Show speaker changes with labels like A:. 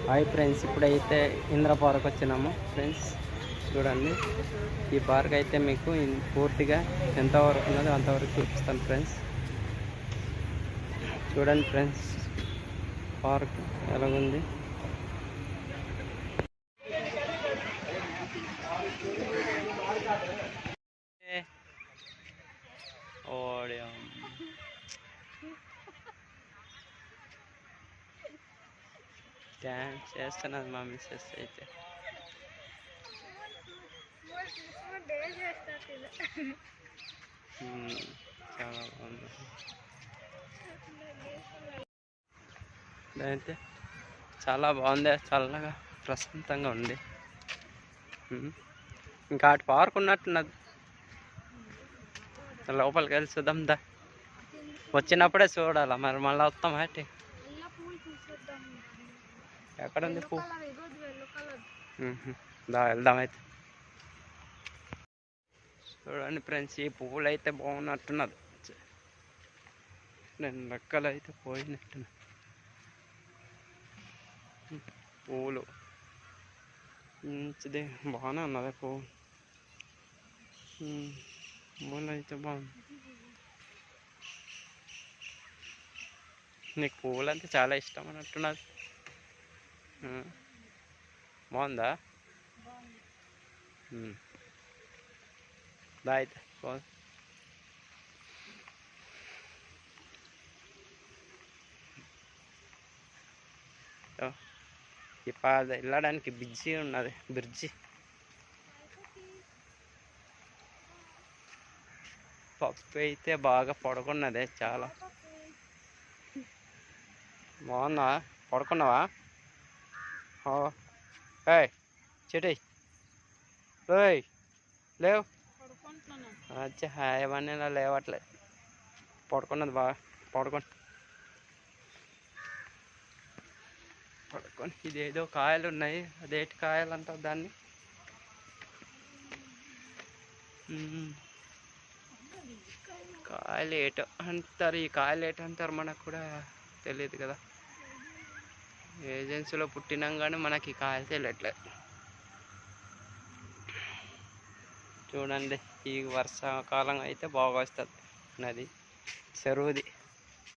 A: Hi friends, ఇప్పుడైతే Indra park వచ్చినాము friends. చూడండి, ఈ పార్క్ అయితే మీకు పూర్తిగా ఎంతవరకు ఉన్నదో అంతవరకు చూపిస్తాను ఫ్రెండ్స్. చూడండి ఫ్రెండ్స్, పార్క్ ఎలాగుంది. డ్యాన్స్ చేస్తున్నది మా మిస్సెస్ అయితే. చాలా బాగుంది. అయితే చాలా బాగుంది, చల్లగా ప్రశాంతంగా ఉంది. ఇంకా అటు పార్క్ ఉన్నట్టున్నది. లోపలికి వెళ్ళి చూద్దాం దా. వచ్చినప్పుడే చూడాలా, మరి మళ్ళీ వస్తాం అట్టి. ఎక్కడ ఉంది పువ్వు? దా వెళ్దాం అయితే. చూడండి ఫ్రెండ్స్, ఈ పువ్వులు అయితే బాగున్నట్టున్నది. నేను లెక్కలు అయితే పోయినట్టున్నా పువ్వులు. మంచిది, బాగానే ఉన్నది పువ్వు. పువ్వులు అయితే బాగుంది. నీకు పువ్వులు అంటే చాలా ఇష్టం అన్నట్టున్నది. బాగుందా? దా అయితే బాగుంది. ఇప్పుడు వెళ్ళడానికి బ్రిడ్జి ఉన్నది, బ్రిడ్జి. పప్పు అయితే బాగా పడుకున్నదే, చాలా బాగున్నా. పడుకున్నావా? ఏయ్ చెటి ఏయ్ లేవు. అచ్చా, హాయ్ లేవట్లేదు. పడుకున్నది బాగా. పడుకొని ఇదేదో కాయలు ఉన్నాయి, అదేటి కాయలు అంటారు దాన్ని? కాయలు ఏటో అంటారు. ఈ కాయలు ఏటో అంటారు, మనకు కూడా తెలియదు కదా. ఏజెన్సీలో పుట్టినాం కానీ మనకి ఈ కాయలు తెలియట్లేదు. చూడండి, ఈ వర్షాకాలం అయితే బాగా వస్తుంది నది, చెరువుది.